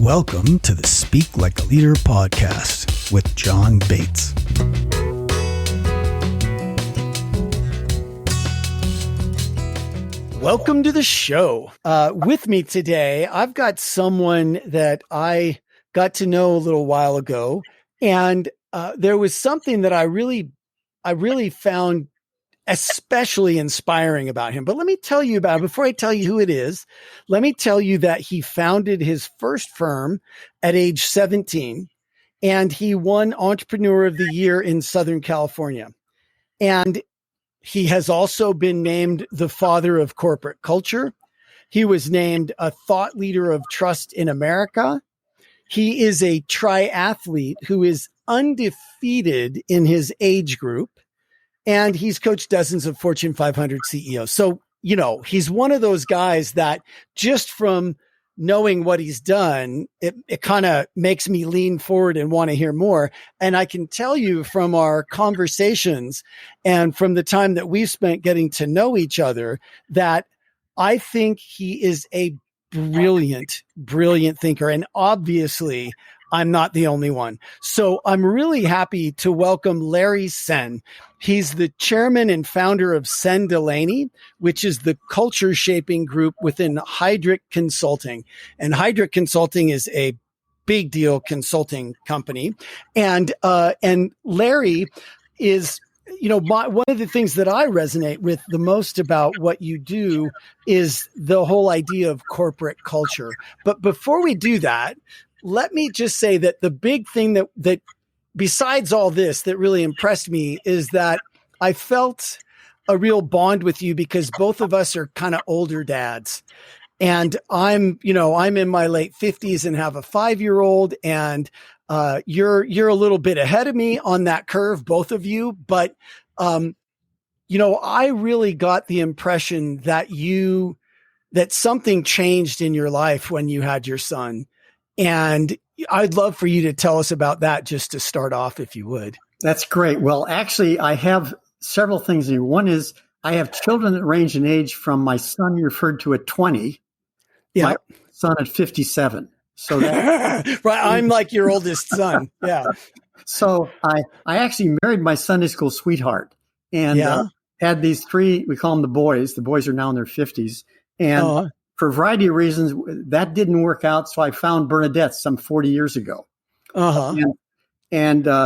Welcome to the Speak Like a Leader podcast with John Bates. Welcome to the show. With me today, I've got someone that I got to know a little while ago, and there was something that I really found especially inspiring about him. But let me tell you about it. Before I tell you who it is, let me tell you that he founded his first firm at age 17, and he won Entrepreneur of the Year in Southern California. And he has also been named the father of corporate culture. He was named a thought leader of trust in America. He is a triathlete who is undefeated in his age group. And he's coached dozens of Fortune 500 CEOs. So, you know, he's one of those guys that just from knowing what he's done, it kind of makes me lean forward and want to hear more. And I can tell you from our conversations and from the time that we've spent getting to know each other that I think he is a brilliant thinker. And obviously, I'm not the only one. So I'm really happy to welcome Larry Senn. He's the chairman and founder of Senn Delaney, which is the culture shaping group within Heidrick Consulting. And Heidrick Consulting is a big deal consulting company. And Larry is, you know, one of the things that I resonate with the most about what you do is the whole idea of corporate culture. But before we do that, let me just say that the big thing that besides all this that really impressed me is that I felt a real bond with you because both of us are kind of older dads. And I'm in my late 50s and have a 5-year-old, and you're a little bit ahead of me on that curve, both of you. But I really got the impression that something changed in your life when you had your son. And I'd love for you to tell us about that just to start off, if you would. That's great. Well, actually, I have several things here. One is I have children that range in age from my son you referred to at 20, my son at 57. So that right, I'm like your oldest son. Yeah. So I actually married my Sunday school sweetheart and had these three, we call them the boys. The boys are now in their 50s. And for a variety of reasons, that didn't work out. So I found Bernadette some 40 years ago. And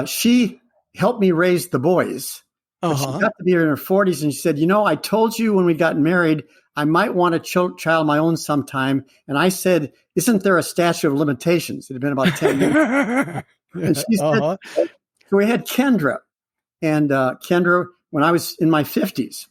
she helped me raise the boys. But she got to be in her 40s and she said, I told you when we got married, I might want a child of my own sometime. And I said, isn't there a statute of limitations? It had been about 10 years. And she said, so we had Kendra. And Kendra, when I was in my 50s.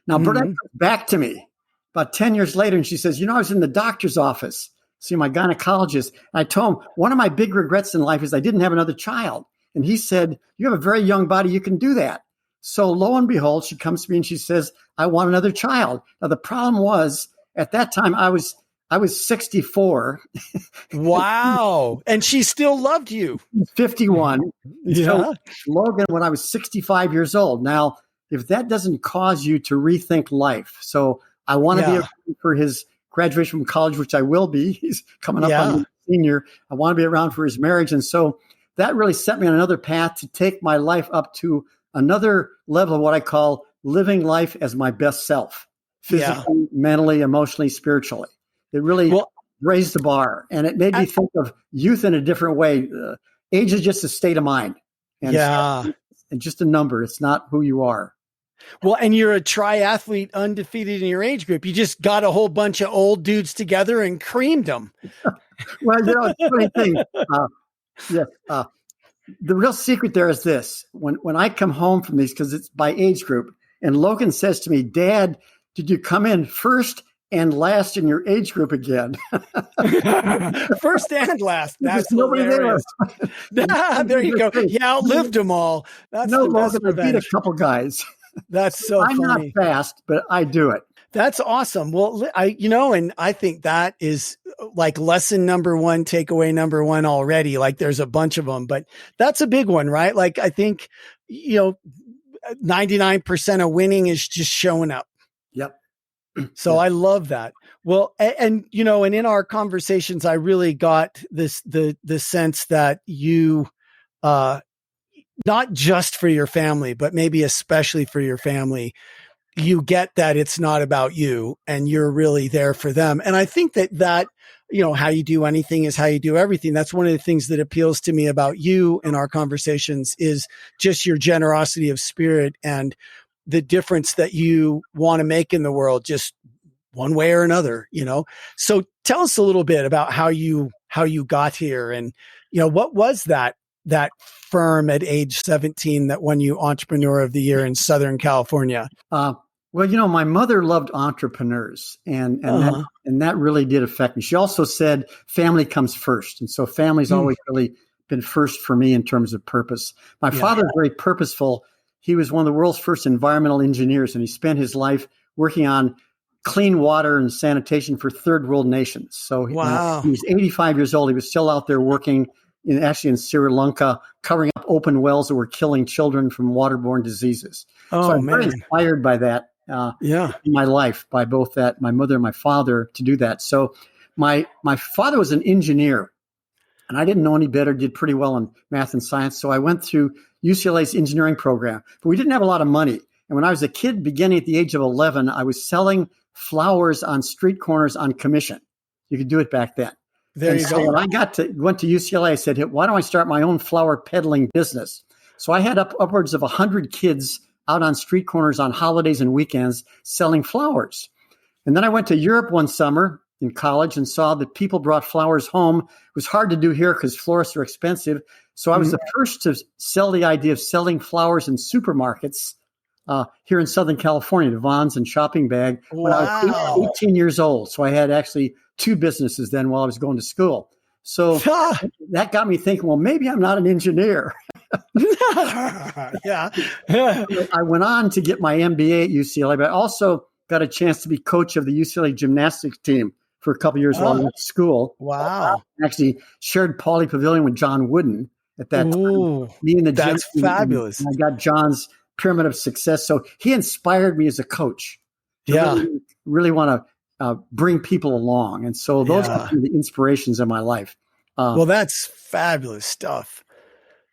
Now, Bernadette comes back to me about 10 years later, and she says, I was in the doctor's office, see my gynecologist. And I told him, one of my big regrets in life is I didn't have another child. And he said, you have a very young body. You can do that. So lo and behold, she comes to me and she says, I want another child. Now, the problem was at that time, I was 64. Wow. And she still loved you. 51. Yeah. So Logan, when I was 65 years old. Now, if that doesn't cause you to rethink life. So I want to be around for his graduation from college, which I will be. He's coming up on the senior. I want to be around for his marriage. And so that really set me on another path to take my life up to another level of what I call living life as my best self, physically, mentally, emotionally, spiritually. It really raised the bar. And it made me think of youth in a different way. Age is just a state of mind. And just a number. It's not who you are. Well, and you're a triathlete undefeated in your age group. You just got a whole bunch of old dudes together and creamed them. Well, it's a funny thing. The real secret there is this. When I come home from these, because it's by age group, and Logan says to me, Dad, did you come in first and last in your age group again? First and last. That's nobody hilarious. There you go. You outlived them all. That's no, the best Logan, I beat a couple guys. That's so I'm funny. not fast, but I do it. That's awesome. Well, and I think that is like lesson number one, takeaway number one already. Like there's a bunch of them, but that's a big one, right? Like I think, 99% of winning is just showing up. Yep. So I love that. Well, and and in our conversations, I really got the sense that you, not just for your family, but maybe especially for your family, you get that it's not about you and you're really there for them. And I think that, how you do anything is how you do everything. That's one of the things that appeals to me about you in our conversations is just your generosity of spirit and the difference that you want to make in the world, just one way or another, So tell us a little bit about how you got here and, what was that firm at age 17 that won you Entrepreneur of the Year in Southern California? Well, my mother loved entrepreneurs, and that really did affect me. She also said family comes first, and so family's always really been first for me in terms of purpose. My father was very purposeful. He was one of the world's first environmental engineers, and he spent his life working on clean water and sanitation for third world nations. So wow. He was 85 years old. He was still out there working in Sri Lanka, covering up open wells that were killing children from waterborne diseases. So I'm very inspired by that. In my life, by both my mother and my father to do that. So my father was an engineer, and I didn't know any better, did pretty well in math and science. So I went through UCLA's engineering program, but we didn't have a lot of money. And when I was a kid, beginning at the age of 11, I was selling flowers on street corners on commission. You could do it back then. So when I went to UCLA, I said, hey, why don't I start my own flower peddling business? So I had upwards of 100 kids out on street corners on holidays and weekends selling flowers. And then I went to Europe one summer in college and saw that people brought flowers home. It was hard to do here because florists are expensive. So I was the first to sell the idea of selling flowers in supermarkets here in Southern California, to Vons and Shopping Bag, when I was 18 years old. So I had actually 2 businesses then while I was going to school. So that got me thinking, well, maybe I'm not an engineer. Yeah. I went on to get my M.B.A. at UCLA, but I also got a chance to be coach of the UCLA gymnastics team for a couple of years while I went to school. Wow. I actually shared Pauley Pavilion with John Wooden at that time. Me and the that's gym, fabulous. and I got John's pyramid of success. So he inspired me as a coach. Really want to bring people along. And so those are the inspirations of my life. Well, that's fabulous stuff.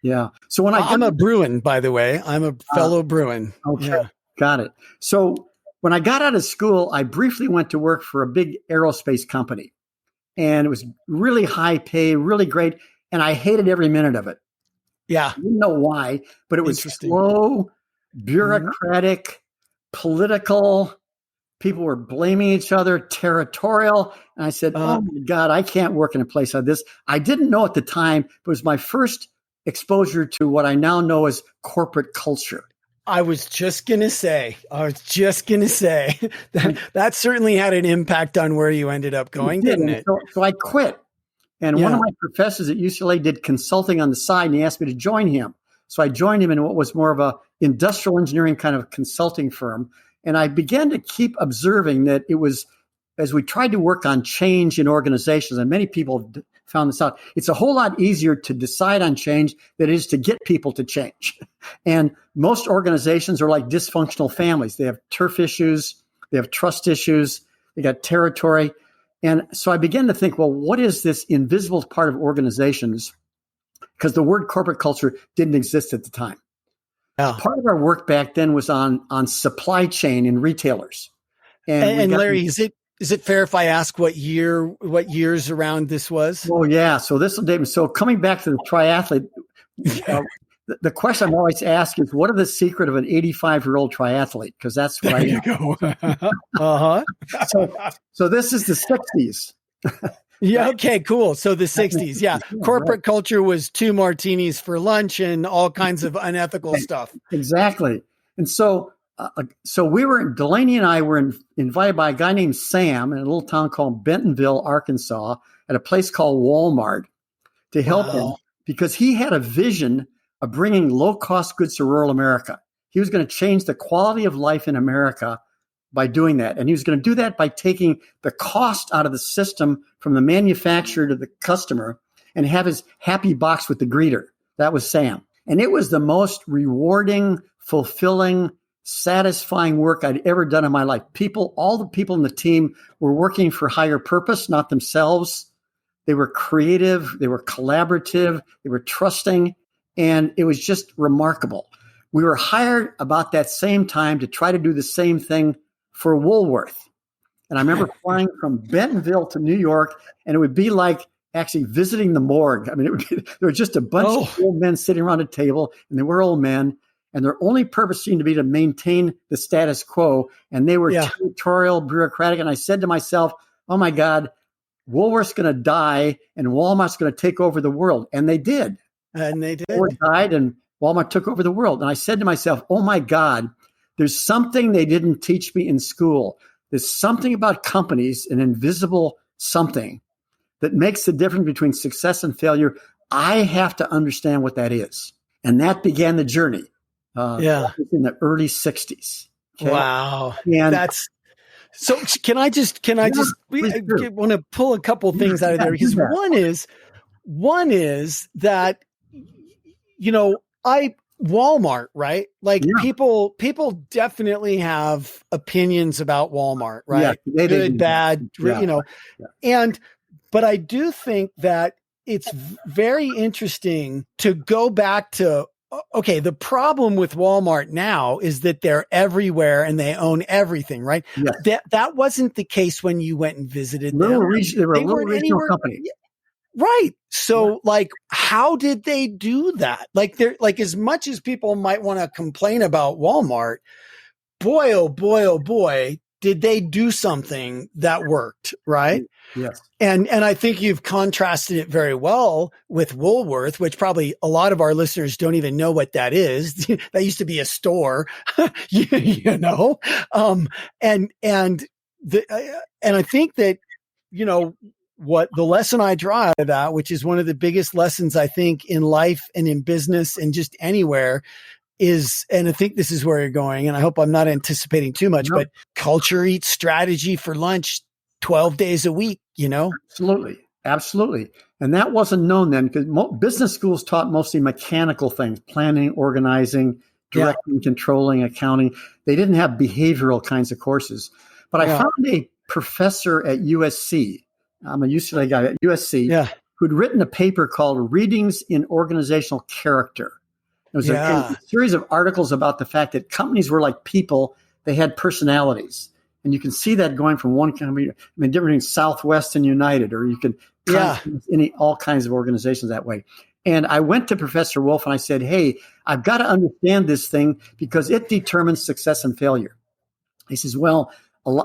Yeah. So when I'm a Bruin, by the way. I'm a fellow Bruin. Okay. Yeah. Got it. So when I got out of school, I briefly went to work for a big aerospace company. And it was really high pay, really great. And I hated every minute of it. Yeah. I didn't know why, but it was slow, bureaucratic, political. People were blaming each other, territorial. And I said, oh my God, I can't work in a place like this. I didn't know at the time, but it was my first exposure to what I now know as corporate culture. I was just going to say that certainly had an impact on where you ended up going, didn't it? So I quit. And one of my professors at UCLA did consulting on the side, and he asked me to join him. So I joined him in what was more of a industrial engineering kind of consulting firm. And I began to keep observing that it was, as we tried to work on change in organizations, and many people found this out, it's a whole lot easier to decide on change than it is to get people to change. And most organizations are like dysfunctional families. They have turf issues, they have trust issues, they got territory. And so I began to think, well, what is this invisible part of organizations? Because the word corporate culture didn't exist at the time. Yeah. Part of our work back then was on supply chain in retailers. And Larry, is it fair if I ask what years around this was? Oh yeah. So this will date me. So coming back to the triathlete, the question I'm always asked is, what are the secret of an 85-year-old triathlete? Because that's what I go. So this is the 60s. Yeah. Okay, cool. So the 60s. Yeah. Corporate culture was 2 martinis for lunch and all kinds of unethical stuff. Exactly. And so Delaney and I were invited by a guy named Sam in a little town called Bentonville, Arkansas, at a place called Walmart to help him because he had a vision of bringing low-cost goods to rural America. He was going to change the quality of life in America by doing that. And he was going to do that by taking the cost out of the system from the manufacturer to the customer and have his happy box with the greeter. That was Sam. And it was the most rewarding, fulfilling, satisfying work I'd ever done in my life. All the people in the team were working for higher purpose, not themselves. They were creative, they were collaborative, they were trusting, and it was just remarkable. We were hired about that same time to try to do the same thing for Woolworth. And I remember flying from Bentonville to New York, and it would be like actually visiting the morgue. I mean, there were just a bunch of old men sitting around a table, and they were old men, and their only purpose seemed to be to maintain the status quo. And they were territorial, bureaucratic. And I said to myself, oh my God, Woolworth's going to die and Walmart's going to take over the world. And they did. Walmart died and Walmart took over the world. And I said to myself, oh my God, there's something they didn't teach me in school. There's something about companies, an invisible something that makes the difference between success and failure. I have to understand what that is. And that began the journey. In the early 60s. Okay? Wow. And that's so can I want to pull a couple things out of there, because one is that, Walmart, right? Like people definitely have opinions about Walmart, right? Yeah, good, bad, but I do think that it's very interesting to go back to, okay, the problem with Walmart now is that they're everywhere and they own everything, right? Yes. That wasn't the case when you went and visited them. They were a little regional company. Right. So how did they do that? As much as people might want to complain about Walmart, boy, oh boy, did they do something that worked, right? Yes. And I think you've contrasted it very well with Woolworth, which probably a lot of our listeners don't even know what that is. That used to be a store, and I think that, what the lesson I draw out of that, which is one of the biggest lessons I think in life and in business and just anywhere, is, and I think this is where you're going, and I hope I'm not anticipating too much, but culture eats strategy for lunch 12 days a week, Absolutely. And that wasn't known then, because business schools taught mostly mechanical things, planning, organizing, directing, controlling, accounting. They didn't have behavioral kinds of courses. But I found a professor at USC. I'm a UCLA guy at USC who'd written a paper called Readings in Organizational Character. It was a series of articles about the fact that companies were like people. They had personalities. And you can see that going from one company, different between Southwest and United, or you can all kinds of organizations that way. And I went to Professor Wolf and I said, hey, I've got to understand this thing because it determines success and failure. He says, well,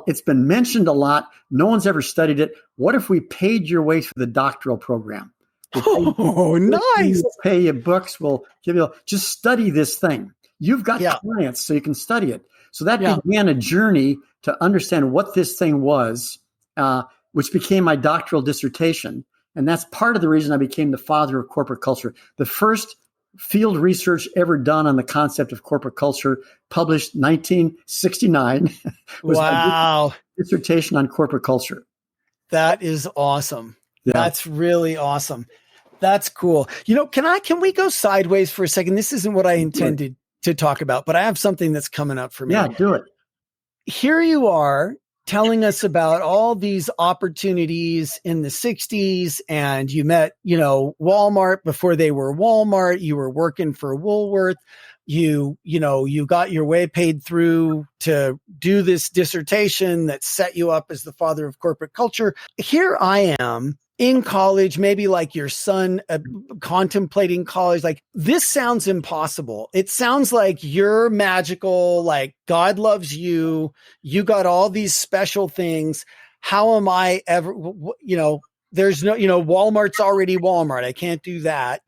it's been mentioned a lot. No one's ever studied it. What if we paid your way through the doctoral program? Nice. We'll pay you books. We'll give you, just study this thing. You've got clients, so you can study it. So that began a journey to understand what this thing was, which became my doctoral dissertation. And that's part of the reason I became the father of corporate culture. The first field research ever done on the concept of corporate culture, published 1969, was my dissertation on corporate culture. That is awesome. Yeah. That's really awesome. That's cool. Can we go sideways for a second? This isn't what I intended to talk about, but I have something that's coming up for me. Yeah, do it. Here you are telling us about all these opportunities in the 60s, and you met, Walmart before they were Walmart. You were working for Woolworth. You got your way paid through to do this dissertation that set you up as the father of corporate culture. Here I am in college, maybe like your son contemplating college. Like, this sounds impossible. It sounds like you're magical, like God loves you. You got all these special things. How am I ever, there's no, Walmart's already Walmart. I can't do that.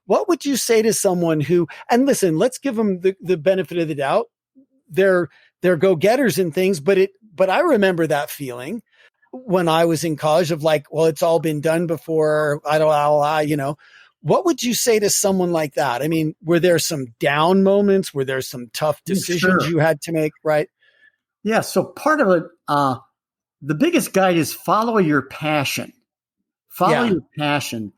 What would you say to someone who, and listen, let's give them the benefit of the doubt. They're go-getters and things, but I remember that feeling when I was in college of like, well, it's all been done before. What would you say to someone like that? I mean, were there some down moments? Were there some tough decisions you had to make? Right. Yeah. So part of it, the biggest guide is follow your passion. Follow your passion.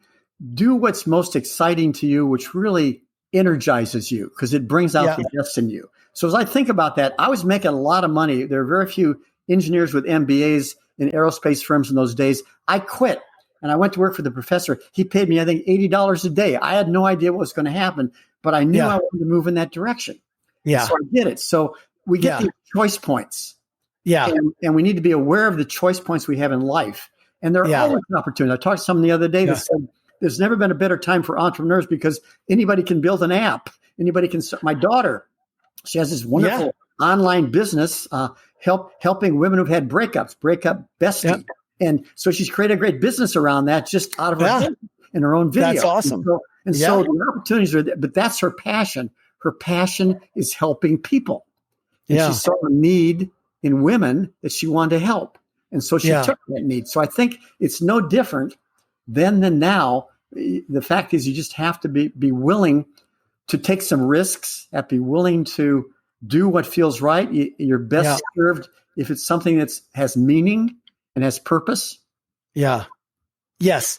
Do what's most exciting to you, which really energizes you because it brings out the best in you. So as I think about that, I was making a lot of money. There are very few engineers with MBAs in aerospace firms in those days. I quit and I went to work for the professor. He paid me, I think, $80 a day. I had no idea what was going to happen, but I knew I wanted to move in that direction. Yeah. So I did it. So we get these choice points. Yeah. And we need to be aware of the choice points we have in life. And there are always an opportunity. I talked to someone the other day that said, there's never been a better time for entrepreneurs because anybody can build an app. Anybody can. My daughter, she has this wonderful online business helping women who've had breakups, break up bestie. Yep. And so she's created a great business around that just out of her in her own video. That's awesome. And so the opportunities are there, but that's her passion. Her passion is helping people. And she saw a need in women that she wanted to help. And so she took that need. So I think it's no different then than now. The fact is you just have to be willing to take some risks, have to be willing to do what feels right. You're best served if it's something that has meaning and has purpose. Yeah. Yes.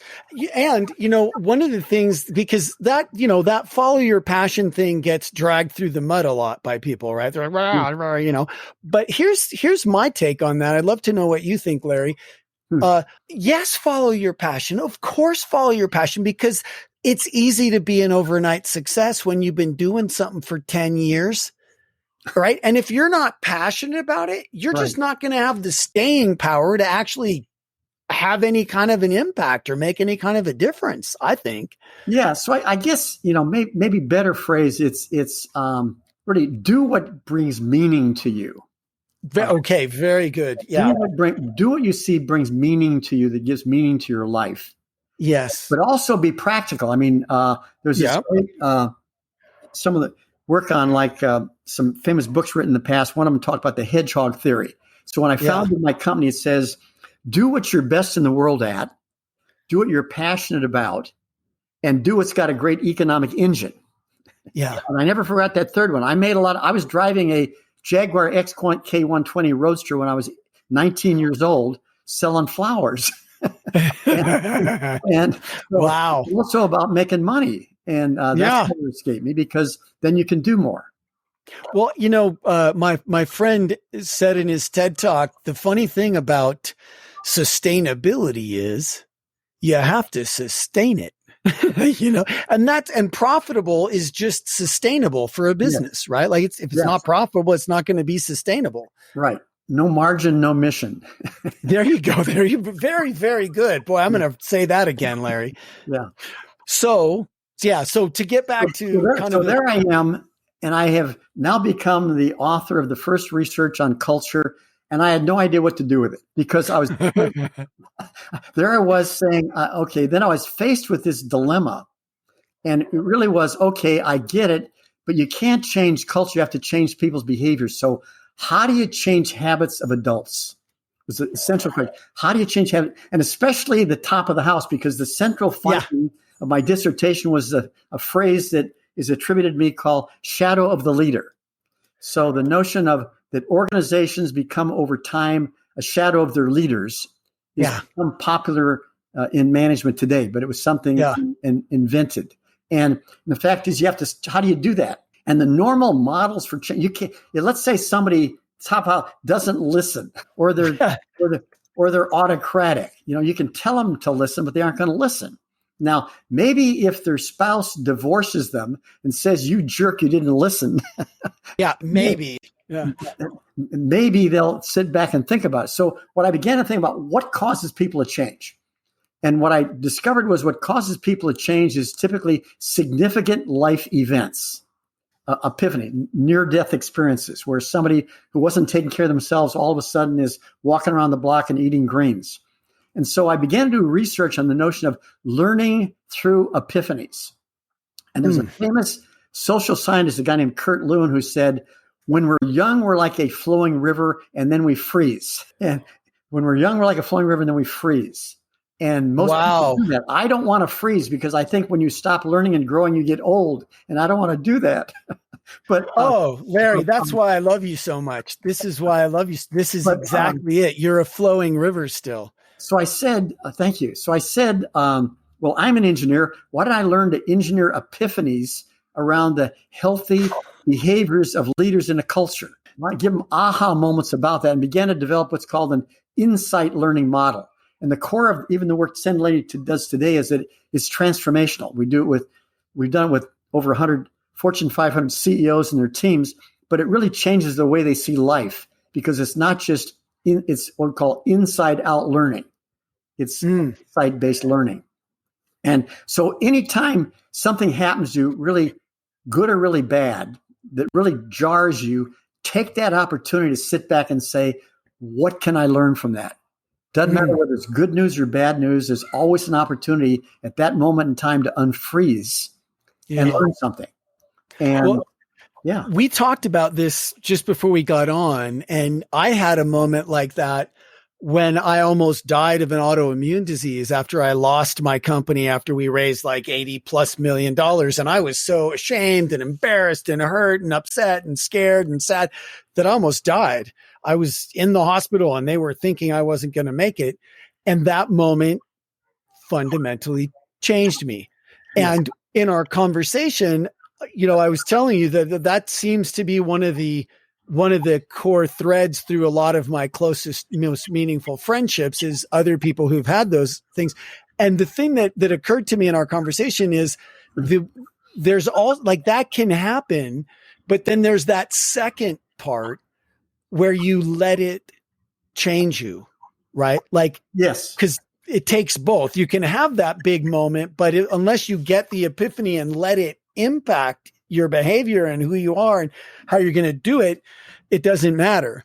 And, one of the things, because that follow your passion thing gets dragged through the mud a lot by people, right? They're like, but here's my take on that. I'd love to know what you think, Larry. Yes, follow your passion. Of course, follow your passion, because it's easy to be an overnight success when you've been doing something for 10 years. Right. And if you're not passionate about it, you're just not going to have the staying power to actually have any kind of an impact or make any kind of a difference, I think. Yeah. So I guess, maybe better phrase, it's really do what brings meaning to you. Okay. Very good. Yeah. Do what you see brings meaning to you, that gives meaning to your life. Yes. But also be practical. I mean, there's this great, some of the work on some famous books written in the past. One of them talked about the hedgehog theory. So when I founded my company, it says, do what you're best in the world at, do what you're passionate about, and do what's got a great economic engine. Yeah. And I never forgot that third one. I was driving a Jaguar K120 Roadster when I was 19 years old, selling flowers. and wow. It's also about making money. And that's never escaped me, because then you can do more. Well, my friend said in his TED Talk, the funny thing about sustainability is you have to sustain it, and profitable is just sustainable for a business, right? Like if it's not profitable, it's not going to be sustainable. Right. No margin, no mission. There you go. Very, very good. Boy, I'm going to say that again, Larry. Yeah. So to get back to there I am. And I have now become the author of the first research on culture. And I had no idea what to do with it, because I was there. I was saying, okay, then I was faced with this dilemma. And it really was, okay, I get it, but you can't change culture. You have to change people's behaviors. So how do you change habits of adults? It was an essential question. How do you change habits? And especially the top of the house, because the central function of my dissertation was a phrase that is attributed to me called shadow of the leader. So the notion of that organizations become over time a shadow of their leaders is become popular in management today, but it was something invented. And the fact is, how do you do that? And the normal models for change, you can't. Let's say somebody somehow doesn't listen, or they're autocratic. You can tell them to listen, but they aren't going to listen. Now, maybe if their spouse divorces them and says, "You jerk, you didn't listen." Maybe. Maybe they'll sit back and think about it. So what I began to think about, what causes people to change? And what I discovered was what causes people to change is typically significant life events, epiphany, near-death experiences, where somebody who wasn't taking care of themselves all of a sudden is walking around the block and eating greens. And so I began to do research on the notion of learning through epiphanies. And there's a famous social scientist, a guy named Kurt Lewin, who said, when we're young, we're like a flowing river, and then we freeze. And when we're young, we're like a flowing river, and then we freeze. And most people do that. I don't want to freeze, because I think when you stop learning and growing, you get old, and I don't want to do that. But Larry, that's why I love you so much. This is why I love you. This is exactly it. You're a flowing river still. So I said, thank you. So I said, well, I'm an engineer. Why did I learn to engineer epiphanies around the healthy behaviors of leaders in a culture. I give them aha moments about that and began to develop what's called an insight learning model. And the core of even the work Senn Delaney does today is that it's transformational. We've done it with over 100 Fortune 500 CEOs and their teams, but it really changes the way they see life because it's not just, it's what we call inside out learning. It's insight-based learning. And so anytime something happens to you, really good or really bad, that really jars you, take that opportunity to sit back and say, what can I learn from that? Doesn't matter whether it's good news or bad news. There's always an opportunity at that moment in time to unfreeze and learn something. And we talked about this just before we got on, and I had a moment like that when I almost died of an autoimmune disease after I lost my company after we raised like $80+ million. And I was so ashamed and embarrassed and hurt and upset and scared and sad that I almost died. I was in the hospital and they were thinking I wasn't going to make it. And that moment fundamentally changed me. And in our conversation, I was telling you that seems to be one of the core threads through a lot of my closest, most meaningful friendships is other people who've had those things. And the thing that occurred to me in our conversation is there's all like that can happen, but then there's that second part where you let it change you, right? Like, yes, because it takes both. You can have that big moment, but unless you get the epiphany and let it impact your behavior and who you are and how you're going to do it, it doesn't matter.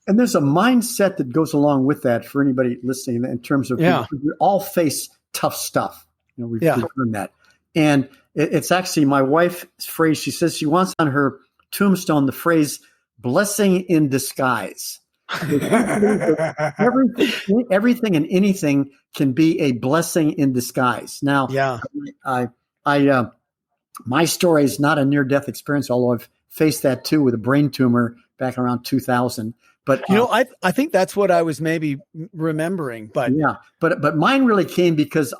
And there's a mindset that goes along with that for anybody listening in terms of we all face tough stuff. We've learned that. And it's actually my wife's phrase. She says she wants on her tombstone the phrase blessing in disguise. Everything and anything can be a blessing in disguise. Now, my story is not a near-death experience, although I've faced that too with a brain tumor back around 2000. But I think that's what I was maybe remembering. But but mine really came because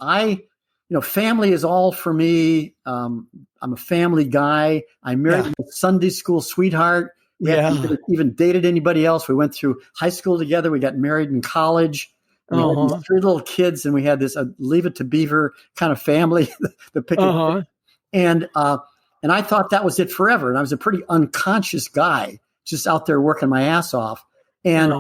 family is all for me. I'm a family guy. I married a Sunday school sweetheart. We hadn't even dated anybody else. We went through high school together. We got married in college. We had these 3 little kids, and we had this Leave It to Beaver kind of family. The pick and I thought that was it forever. And I was a pretty unconscious guy, just out there working my ass off. And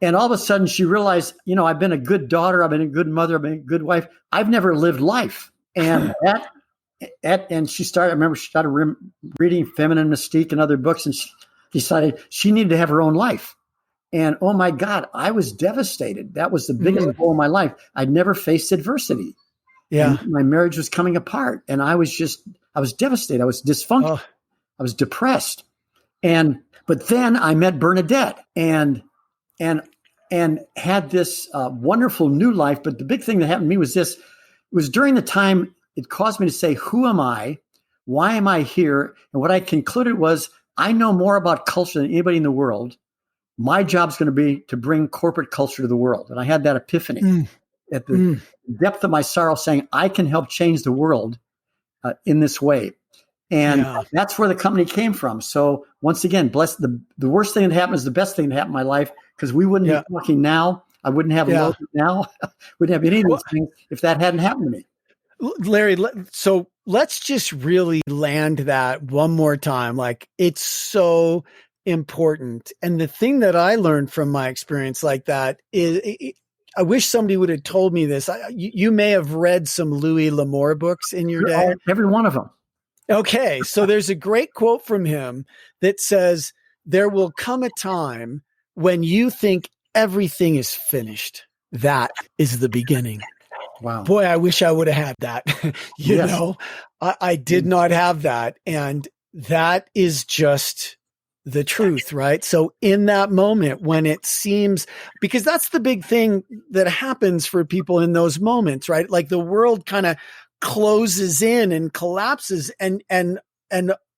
all of a sudden, she realized, I've been a good daughter, I've been a good mother, I've been a good wife. I've never lived life, and and she started. I remember she started reading Feminine Mystique and other books, and she decided she needed to have her own life. And oh my God, I was devastated. That was the biggest blow of my life. I'd never faced adversity. And my marriage was coming apart, and I was devastated. I was dysfunctional. I was depressed. But then I met Bernadette and had this wonderful new life. But the big thing that happened to me was this. It was during the time it caused me to say, who am I? Why am I here? And what I concluded was, I know more about culture than anybody in the world. My job is going to be to bring corporate culture to the world. And I had that epiphany at the depth of my sorrow, saying, I can help change the world in this way. And that's where the company came from. So once again, bless the worst thing that happened is the best thing that happened in my life, because we wouldn't be talking now. I wouldn't have Logan now. Wouldn't have any of these things if that hadn't happened to me. Larry, so let's just really land that one more time. Like, it's so important. And the thing that I learned from my experience like that is, I wish somebody would have told me this. You may have read some Louis L'Amour books in your day. Every one of them. Okay. So there's a great quote from him that says, there will come a time when you think everything is finished. That is the beginning. Wow. Boy, I wish I would have had that. you know, I did not have that. And that is just the truth, right? So in that moment when it seems, because that's the big thing that happens for people in those moments, right? Like the world kind of closes in and collapses, and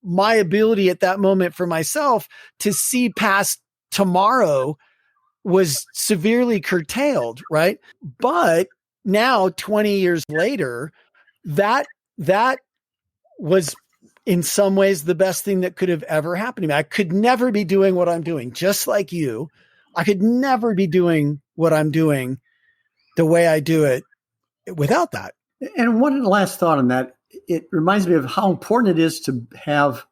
my ability at that moment for myself to see past tomorrow was severely curtailed, right? But now 20 years later, that was in some ways the best thing that could have ever happened to me. I could never be doing what I'm doing, just like you. I could never be doing what I'm doing the way I do it without that. And one last thought on that, it reminds me of how important it is to have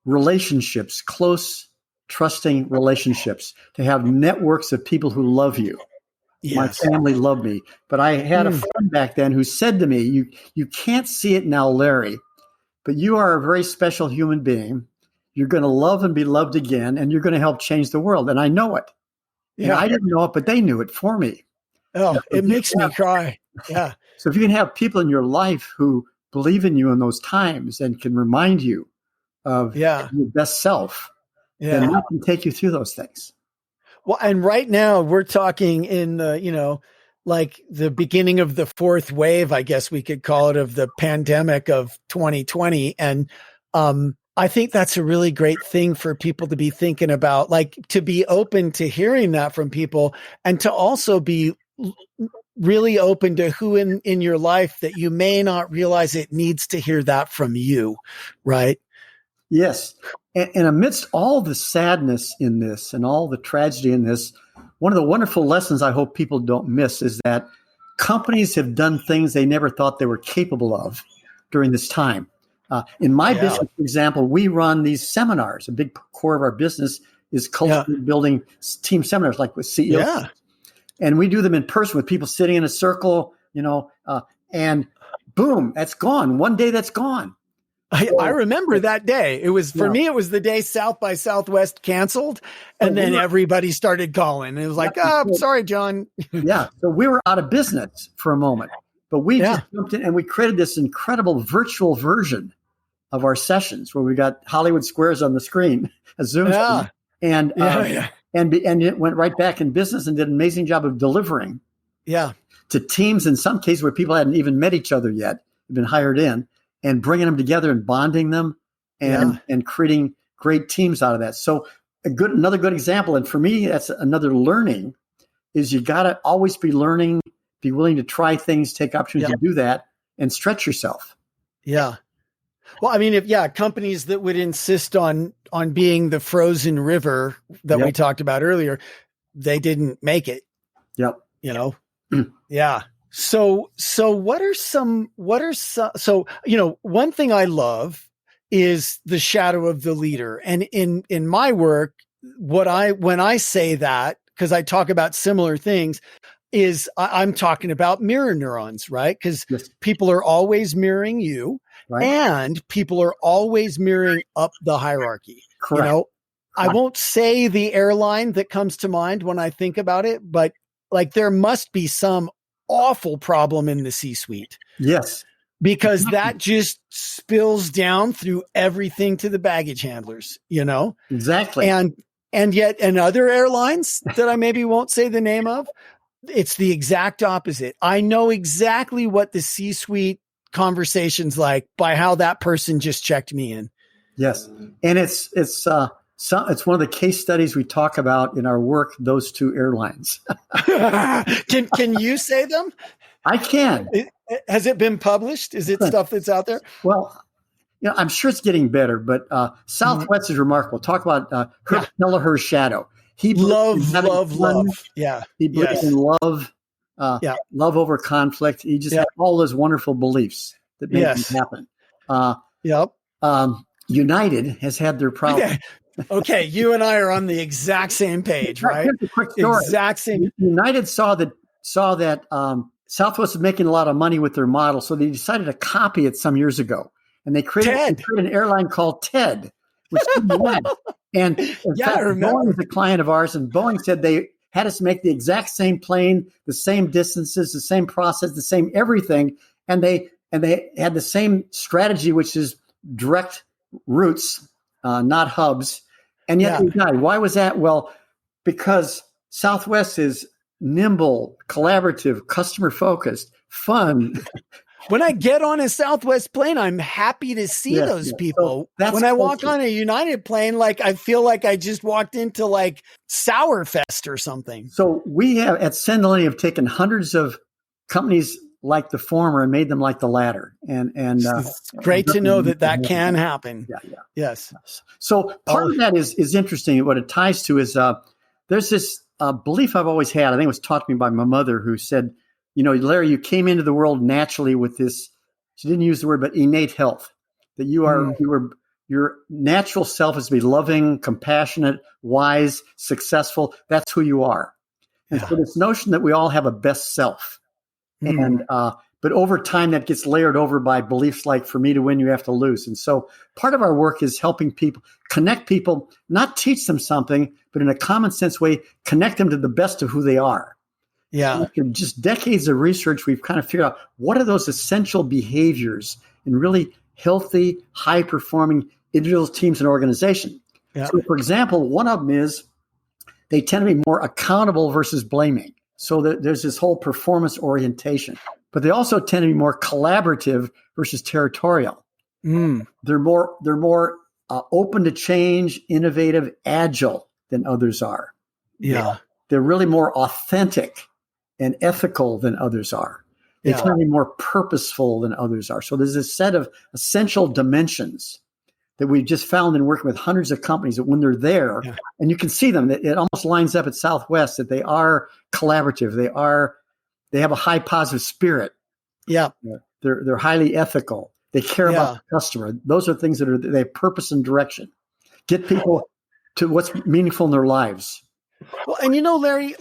relationships, close, trusting relationships, to have networks of people who love you. Yes. My family loved me. But I had a friend back then who said to me, you can't see it now, Larry, but you are a very special human being. You're going to love and be loved again, and you're going to help change the world. And I know it. Yeah. And I didn't know it, but they knew it for me. Oh, it makes me cry. Yeah. So if you can have people in your life who believe in you in those times and can remind you of your best self, then that can take you through those things. Well, and right now we're talking in the, like the beginning of the fourth wave, I guess we could call it, of the pandemic of 2020. And I think that's a really great thing for people to be thinking about, like to be open to hearing that from people, and to also be really open to who in your life that you may not realize it needs to hear that from you. Right. Yes. And amidst all the sadness in this and all the tragedy in this, one of the wonderful lessons I hope people don't miss is that companies have done things they never thought they were capable of during this time. In my business, for example, we run these seminars. A big core of our business is culture building team seminars, like with CEOs. Yeah. And we do them in person with people sitting in a circle, and boom, that's gone. One day that's gone. I remember that day. It was, for me, it was the day South by Southwest canceled, and then everybody started calling. It was like, sorry, John. Yeah. So we were out of business for a moment, but we just jumped in and we created this incredible virtual version of our sessions where we got Hollywood Squares on the screen, a Zoom screen, and it went right back in business and did an amazing job of delivering to teams in some cases where people hadn't even met each other yet, had been hired in, and bringing them together and bonding them and creating great teams out of that. So another good example, and for me, that's another learning, is you got to always be learning, be willing to try things, take opportunities to do that, and stretch yourself. Yeah. Well, I mean, if companies that would insist on being the frozen river that we talked about earlier, they didn't make it. Yep. Yeah. So one thing I love is the shadow of the leader. And in my work, when I say that, because I talk about similar things, is I'm talking about mirror neurons, right? Because people are always mirroring you, and people are always mirroring up the hierarchy. Correct. I won't say the airline that comes to mind when I think about it, but like there must be some awful problem in the C-suite. Yes. Because that just spills down through everything to the baggage handlers, Exactly. And yet in other airlines that I maybe won't say the name of, it's the exact opposite. I know exactly what the C-suite conversation's like by how that person just checked me in. Yes. And it's one of the case studies we talk about in our work, those two airlines. Can you say them? I can. Has it been published? Is it stuff that's out there? Well, I'm sure it's getting better, but Southwest is remarkable. Talk about her shadow. He love. Yeah. He believes in love, love over conflict. He just had all those wonderful beliefs that made it happen. United has had their problems. Okay, you and I are on the exact same page, right? Here's a quick story. Exact same. United saw that Southwest was making a lot of money with their model, so they decided to copy it some years ago, and they created an airline called TED, which and in fact, Boeing is a client of ours, and Boeing said they had us make the exact same plane, the same distances, the same process, the same everything, and they had the same strategy, which is direct routes, not hubs. And yet they died. Why was that? Well, because Southwest is nimble, collaborative, customer focused, fun. When I get on a Southwest plane, I'm happy to see those people. So when I walk on a United plane, like I feel like I just walked into like Sourfest or something. So we have at Senn Delaney have taken hundreds of companies like the former and made them like the latter. And it's great to know that can happen. Yeah, yeah. Yes. So part of that is interesting. What it ties to is there's this belief I've always had. I think it was taught to me by my mother, who said, Larry, you came into the world naturally with this. She didn't use the word, but innate health. That your natural self is to be loving, compassionate, wise, successful. That's who you are. And so this notion that we all have a best self. And but over time that gets layered over by beliefs like, for me to win, you have to lose. And so part of our work is helping people, connect people, not teach them something, but in a common sense way, connect them to the best of who they are. Yeah. After just decades of research, we've kind of figured out what are those essential behaviors in really healthy, high-performing individuals, teams, and organizations. Yeah. So, for example, one of them is they tend to be more accountable versus blaming. So there's this whole performance orientation. But they also tend to be more collaborative versus territorial. They're more open to change, innovative, agile than others are. Yeah. They're really more authentic and ethical than others are. They tend to be more purposeful than others are. So there's a set of essential dimensions that we've just found in working with hundreds of companies that when they're there, and you can see them, it almost lines up at Southwest, that they are collaborative. They have a high positive spirit. Yeah. They're highly ethical. They care about the customer. Those are things that they have purpose and direction. Get people to what's meaningful in their lives. Well, and Larry,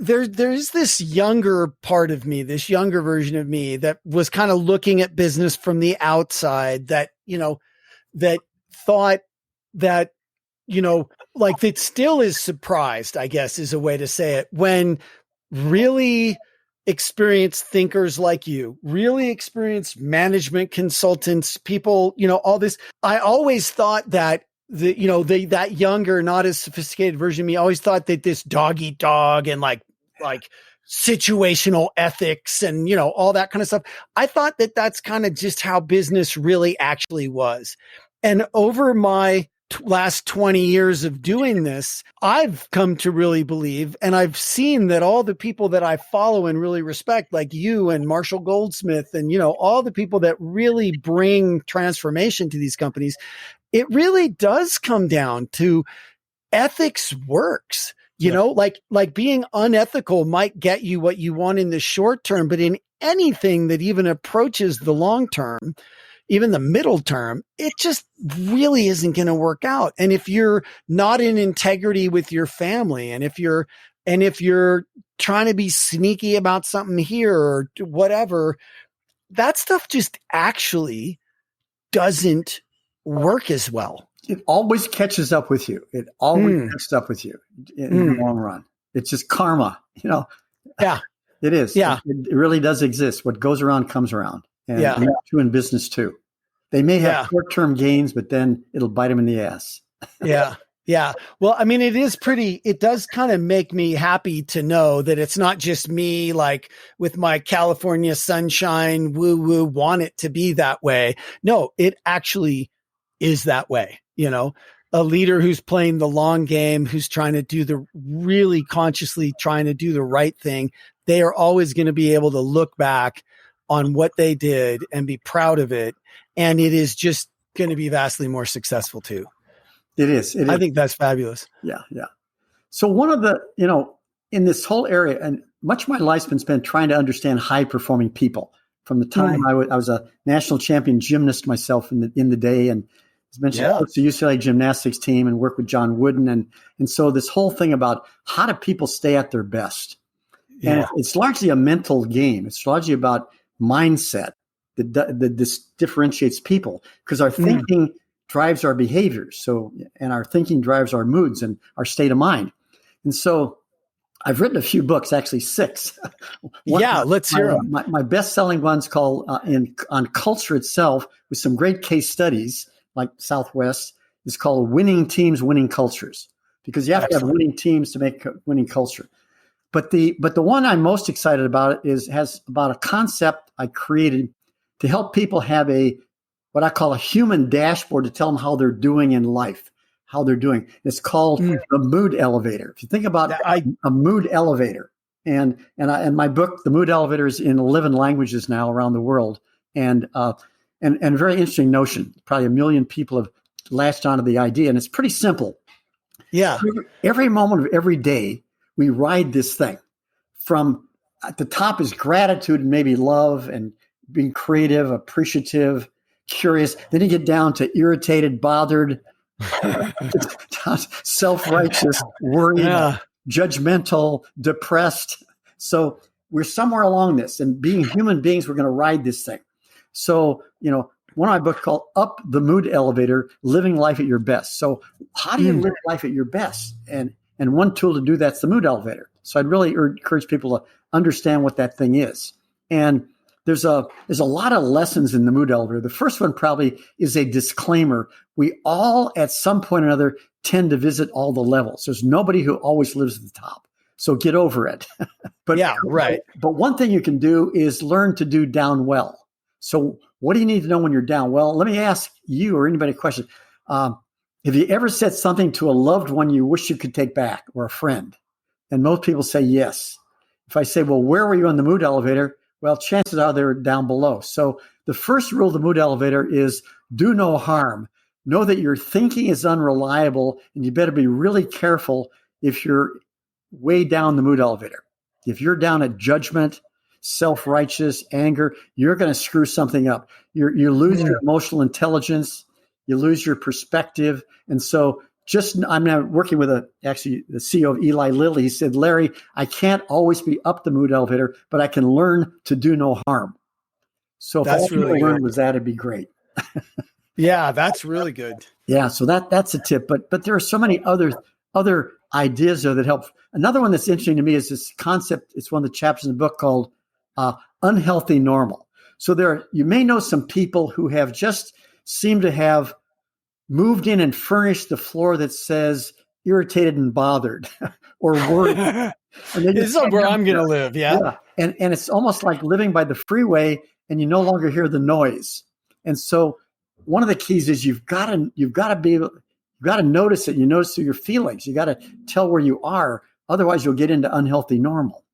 there's this younger part of me, this younger version of me that was kind of looking at business from the outside that thought that, that still is surprised, I guess is a way to say it, when really experienced thinkers like you, really experienced management consultants, people, all this. I always thought that that younger, not as sophisticated version of me always thought that this dog eat dog and like situational ethics and, all that kind of stuff. I thought that that's kind of just how business really actually was. And over my last 20 years of doing this, I've come to really believe, and I've seen that all the people that I follow and really respect, like you and Marshall Goldsmith and, all the people that really bring transformation to these companies, it really does come down to ethics works. Like being unethical might get you what you want in the short term, but in anything that even approaches the long term, even the middle term, it just really isn't going to work out. And if you're not in integrity with your family, and if you're trying to be sneaky about something here or whatever, that stuff just actually doesn't work as well. It always catches up with you. It always catches up with you in the long run. It's just karma, Yeah. It is. Yeah. It really does exist. What goes around comes around. And that's true in business too. They may have short-term gains, but then it'll bite them in the ass. Yeah. Yeah. Well, I mean, it does kind of make me happy to know that it's not just me, like with my California sunshine, woo-woo, want it to be that way. No, it actually is that way. A leader who's playing the long game, who's trying to really consciously trying to do the right thing. They are always going to be able to look back on what they did and be proud of it. And it is just going to be vastly more successful too. It is. I think that's fabulous. Yeah. Yeah. So one of the, in this whole area, and much of my life's been spent trying to understand high performing people. From the time I was a national champion gymnast myself in the day, and as mentioned, I coached the UCLA gymnastics team and worked with John Wooden. And so this whole thing about how do people stay at their best? And it's largely a mental game. It's largely about mindset that differentiates people, because our thinking drives our behaviors. So, and our thinking drives our moods and our state of mind. And so I've written a few books, actually 6. Let's hear them. My best-selling one's called on culture itself, with some great case studies like Southwest, is called Winning Teams, Winning Cultures, because you have to have winning teams to make a winning culture. But the one I'm most excited about has about a concept I created to help people have what I call a human dashboard to tell them how they're doing in life, how they're doing. It's called the mood elevator. If you think about a mood elevator, And my book, The Mood Elevator, is in 11 languages now around the world. And a very interesting notion. Probably 1 million people have latched onto the idea, and it's pretty simple. Yeah. Every moment of every day, we ride this thing. From at the top is gratitude and maybe love and being creative, appreciative, curious. Then you get down to irritated, bothered, self-righteous, worried, judgmental, depressed. So we're somewhere along this, and being human beings, we're going to ride this thing. So, one of my books called Up the Mood Elevator, Living Life at Your Best. So how do you live life at your best? And one tool to do that's the mood elevator. So I'd really encourage people to understand what that thing is. And there's a lot of lessons in the mood elevator. The first one probably is a disclaimer. We all, at some point or another, tend to visit all the levels. There's nobody who always lives at the top. So get over it. But yeah, right. But one thing you can do is learn to do down well. So what do you need to know when you're down? Well, let me ask you or anybody a question. Have you ever said something to a loved one you wish you could take back, or a friend? And most people say yes. If I say, well, where were you on the mood elevator? Well, chances are they're down below. So the first rule of the mood elevator is do no harm. Know that your thinking is unreliable, and you better be really careful if you're way down the mood elevator. If you're down at judgment, self-righteous, anger, you're going to screw something up. You lose your emotional intelligence. You lose your perspective. And so I'm now working with the CEO of Eli Lilly. He said, Larry, I can't always be up the mood elevator, but I can learn to do no harm. So if that's all really people learned was that, it'd be great. Yeah, that's really good. Yeah, so that's a tip. But there are so many other ideas there that help. Another one that's interesting to me is this concept. It's one of the chapters in the book called unhealthy normal. So you may know some people who have just seemed to have moved in and furnished the floor that says irritated and bothered or worried. This is where I'm going to live. Yeah. And it's almost like living by the freeway, and you no longer hear the noise. And so one of the keys is you've got to notice it. You notice through your feelings. You got to tell where you are. Otherwise, you'll get into unhealthy normal.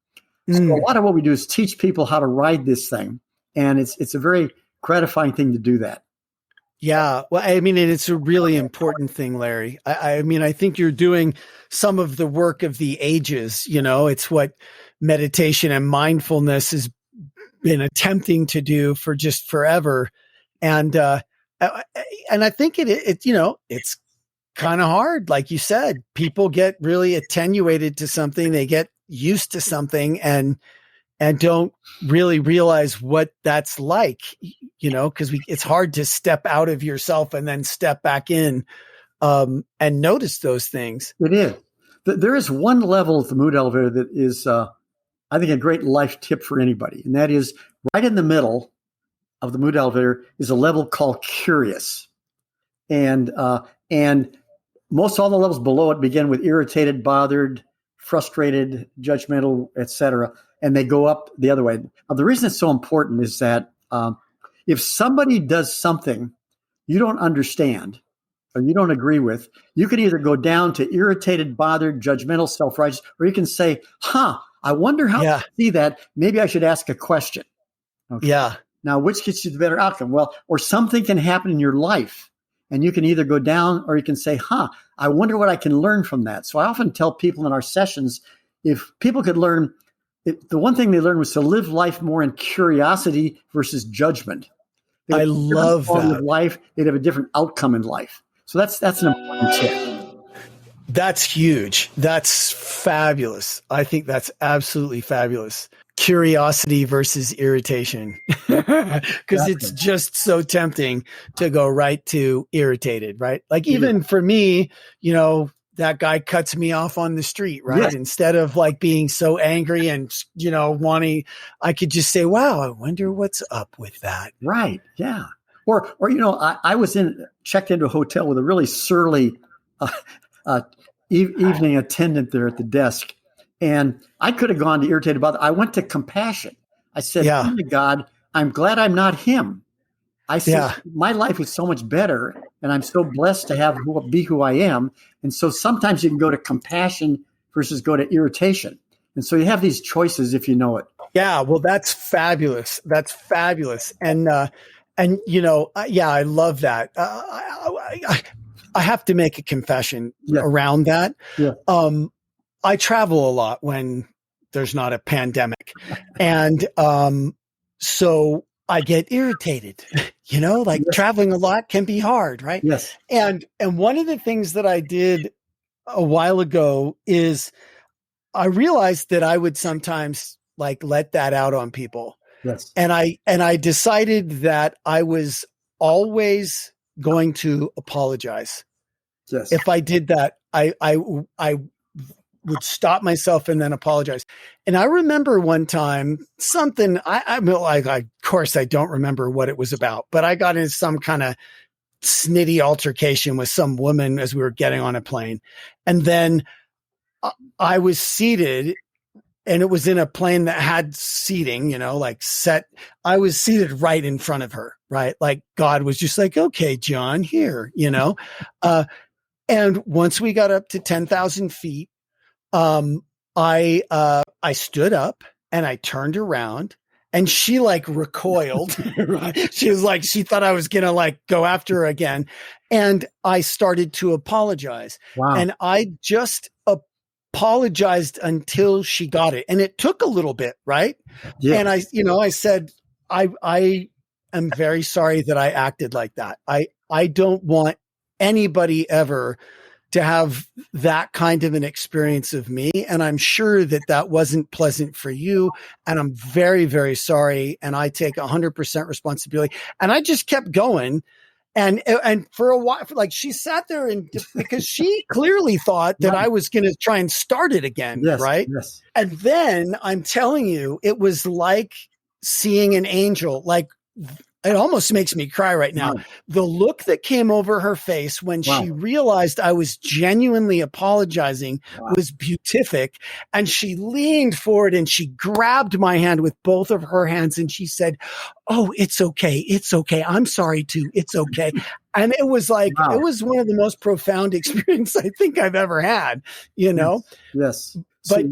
So a lot of what we do is teach people how to ride this thing. And it's a very gratifying thing to do that. Yeah. Well, I mean, it's a really important thing, Larry. I mean, I think you're doing some of the work of the ages. It's what meditation and mindfulness has been attempting to do for just forever. And I think it's kind of hard. Like you said, people get really attenuated to something. They get used to something and don't really realize what that's like, because it's hard to step out of yourself and then step back in and notice those things. It is. There is one level of the mood elevator that is, I think, a great life tip for anybody. And that is right in the middle of the mood elevator is a level called curious. And most all the levels below it begin with irritated, bothered, frustrated, judgmental, etc., and they go up the other way. Now, the reason it's so important is that if somebody does something you don't understand or you don't agree with, you can either go down to irritated, bothered, judgmental, self-righteous, or you can say, I wonder how to see that. Maybe I should ask a question. Okay. Yeah. Now, which gets you the better outcome? Well, or something can happen in your life, and you can either go down or you can say, I wonder what I can learn from that. So I often tell people in our sessions, if people could learn, the one thing they learned was to live life more in curiosity versus judgment. I love that. Of life, they'd have a different outcome in life. So that's an important tip. That's huge. That's fabulous. I think that's absolutely fabulous. Curiosity versus irritation, because it's just so tempting to go right to irritated, right? Like even for me, that guy cuts me off on the street, right? Yes. Instead of like being so angry and, wanting, I could just say, wow, I wonder what's up with that. Right. Yeah. Or I was checked into a hotel with a really surly evening attendant there at the desk. And I could have gone to irritated about it. I went to compassion. I said, oh my God, I'm glad I'm not him. I said, my life is so much better, and I'm so blessed to be who I am. And so sometimes you can go to compassion versus go to irritation. And so you have these choices if you know it. Yeah, well, that's fabulous. That's fabulous. And you know, yeah, I love that. I have to make a confession around that. Yeah. I travel a lot when there's not a pandemic, and so I get irritated. You know, like traveling a lot can be hard, right? Yes. And one of the things that I did a while ago is I realized that I would sometimes like let that out on people. Yes. And I decided that I was always going to apologize. Yes. If I did that, I would stop myself and then apologize. And I remember one time something of course I don't remember what it was about, but I got in some kind of snitty altercation with some woman as we were getting on a plane. And then I was seated, and it was in a plane that had seating, you know, like set. I was seated right in front of her, right? Like God was just like, okay, John, here, you know? And once we got up to 10,000 feet, I stood up and I turned around, and she like recoiled, right? She was like, she thought I was going to like go after her again. And I started to apologize. Wow. And I just apologized until she got it. And it took a little bit, right? Yeah. And I said, I am very sorry that I acted like that. I don't want anybody ever to have that kind of an experience of me. And I'm sure that that wasn't pleasant for you. And I'm very, very sorry. And I take 100% responsibility. And I just kept going. And for a while, like she sat there and because she clearly thought that I was going to try and start it again. Yes, right. Yes. And then I'm telling you, it was like seeing an angel. Like, it almost makes me cry right now. Wow. The look that came over her face when she realized I was genuinely apologizing was beatific. And she leaned forward and she grabbed my hand with both of her hands. And she said, "Oh, it's okay. It's okay. I'm sorry too. It's okay." And it was like, it was one of the most profound experiences I think I've ever had, you know? Yes. But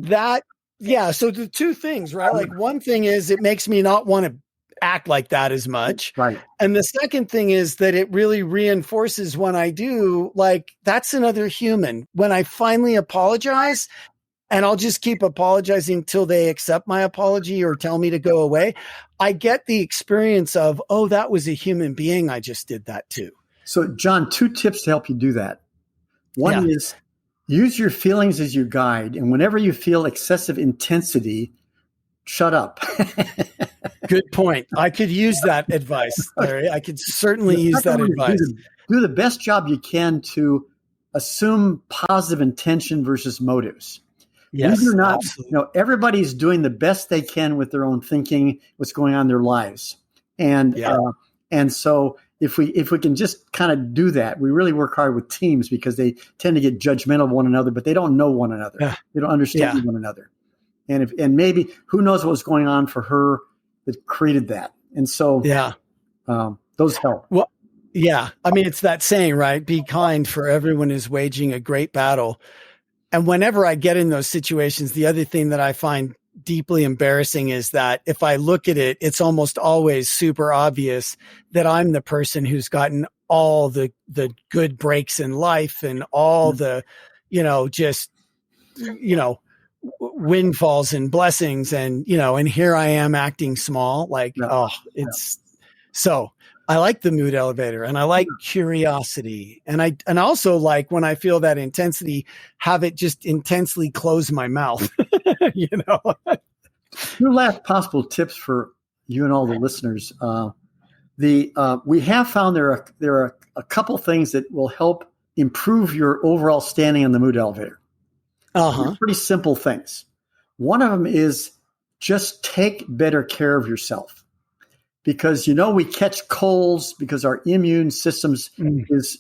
so the two things, right? Like one thing is it makes me not want to act like that as much. Right. And the second thing is that it really reinforces when I do, like, that's another human. When I finally apologize, and I'll just keep apologizing till they accept my apology or tell me to go away, I get the experience of, oh, that was a human being I just did that to. So, John, 2 tips to help you do that. One is use your feelings as your guide. And whenever you feel excessive intensity, shut up. Good point. I could use that advice, Larry. I could certainly use that advice. Do the best job you can to assume positive intention versus motives. Yes, we do not, absolutely. Everybody's doing the best they can with their own thinking, what's going on in their lives. And so if we can just kind of do that, we really work hard with teams because they tend to get judgmental of one another, but they don't know one another. Yeah. They don't understand one another. And maybe who knows what was going on for her that created that. And so those help. Well, yeah. I mean, it's that saying, right? Be kind, for everyone is waging a great battle. And whenever I get in those situations, the other thing that I find deeply embarrassing is that if I look at it, it's almost always super obvious that I'm the person who's gotten all the good breaks in life and all the, windfalls and blessings, and and here I am acting small, so I like the mood elevator, and I like curiosity, and I also like when I feel that intensity, have it just intensely close my mouth. 2 last possible tips for you and all the listeners. We have found there are a couple things that will help improve your overall standing on the mood elevator. Pretty simple things. One of them is just take better care of yourself, because we catch colds because our immune systems is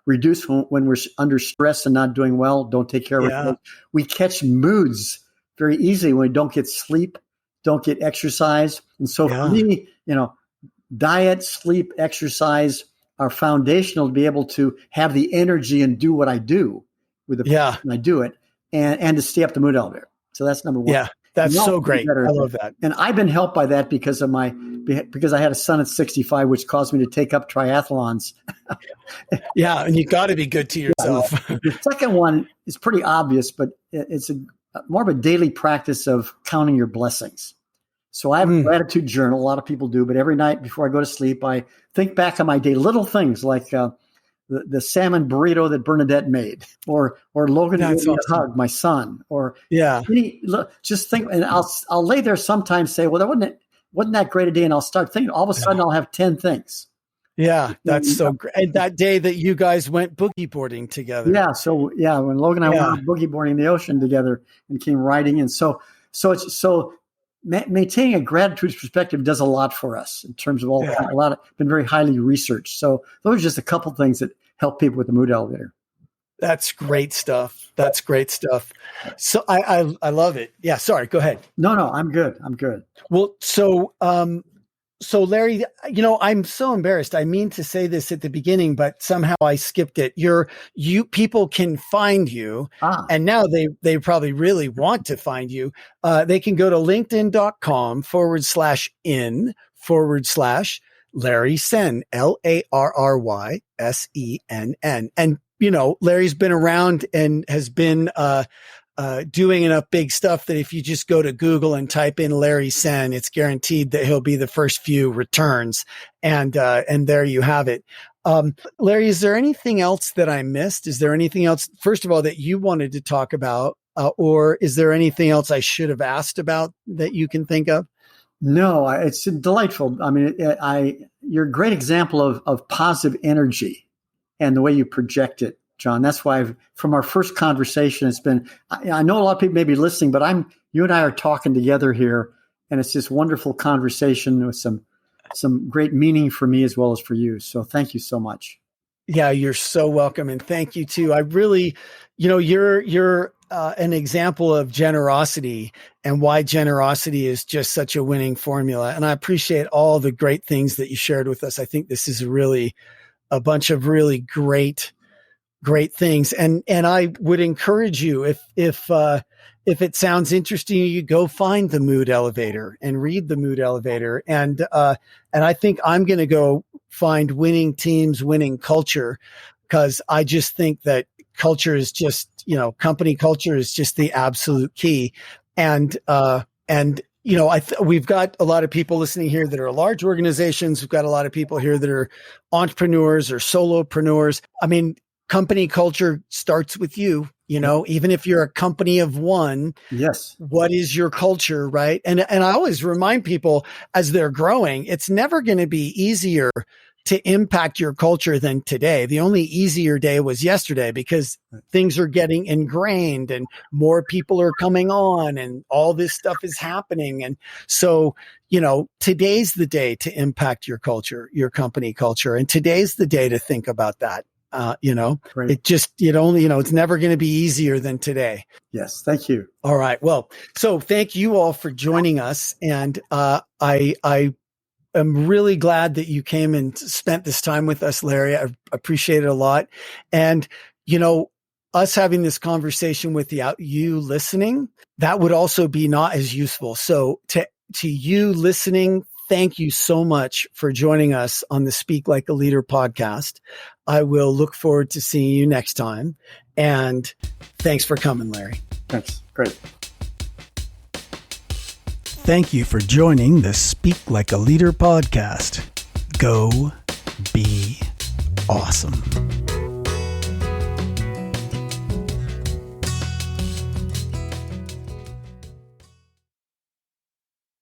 reduced when we're under stress and not doing well. Don't take care of ourselves. We catch moods very easily when we don't get sleep, don't get exercise, and so for me, diet, sleep, exercise are foundational to be able to have the energy and do what I do with the person I do it. And to stay up the mood elevator. So that's number one. Yeah, that's so great. I love that. And I've been helped by that because I had a son at 65, which caused me to take up triathlons. Yeah, and you got to be good to yourself. Yeah. The second one is pretty obvious, but it's more of a daily practice of counting your blessings. So I have a gratitude journal. A lot of people do, but every night before I go to sleep, I think back on my day, little things like the salmon burrito that Bernadette made, or Logan gave me a hug, my son, or just think. And I'll lay there sometimes say, well, wasn't that great a day? And I'll start thinking. All of a sudden, I'll have 10 things. Yeah, that's so great. And that day that you guys went boogie boarding together. Yeah. So when Logan and I went boogie boarding the ocean together and came riding in. So maintaining a gratitude perspective does a lot for us in terms of been very highly researched. So those are just a couple of things that help people with the mood elevator. That's great stuff. So I love it. Yeah. Sorry. Go ahead. No, I'm good. Well, so Larry, I'm so embarrassed. I mean to say this at the beginning, but somehow I skipped it. People can find you, and now they probably really want to find you. They can go to linkedin.com/in/Larry Senn, LarrySenn. And, Larry's been around and has been, doing enough big stuff that if you just go to Google and type in Larry Senn, it's guaranteed that he'll be the first few returns. And there you have it. Larry, is there anything else that I missed? Is there anything else, first of all, that you wanted to talk about? Or is there anything else I should have asked about that you can think of? No, it's delightful. I mean, you're a great example of positive energy and the way you project it, John. That's why from our first conversation, it's been, I know a lot of people may be listening, but you and I are talking together here, and it's this wonderful conversation with some great meaning for me as well as for you. So thank you so much. Yeah, you're so welcome. And thank you too. I really, you're an example of generosity and why generosity is just such a winning formula. And I appreciate all the great things that you shared with us. I think this is a bunch of really great things. And I would encourage you, if it sounds interesting, you go find the Mood Elevator and read the Mood Elevator. And I think I'm going to go find Winning Teams, Winning Culture, because I just think that culture is just, company culture is just the absolute key. And we've got a lot of people listening here that are large organizations. We've got a lot of people here that are entrepreneurs or solopreneurs. I mean, company culture starts with you, even if you're a company of one. Yes. What is your culture, right? And I always remind people as they're growing, it's never going to be easier to impact your culture than today. The only easier day was yesterday because things are getting ingrained and more people are coming on and all this stuff is happening. And so, today's the day to impact your culture, your company culture. And today's the day to think about that. Right. It's never going to be easier than today. Yes. Thank you. All right. Well, so thank you all for joining us. And, I'm really glad that you came and spent this time with us, Larry. I appreciate it a lot. And, us having this conversation without you listening, that would also be not as useful. So to you listening, thank you so much for joining us on the Speak Like a Leader podcast. I will look forward to seeing you next time. And thanks for coming, Larry. Thanks. Great. Thank you for joining the Speak Like a Leader podcast. Go be awesome.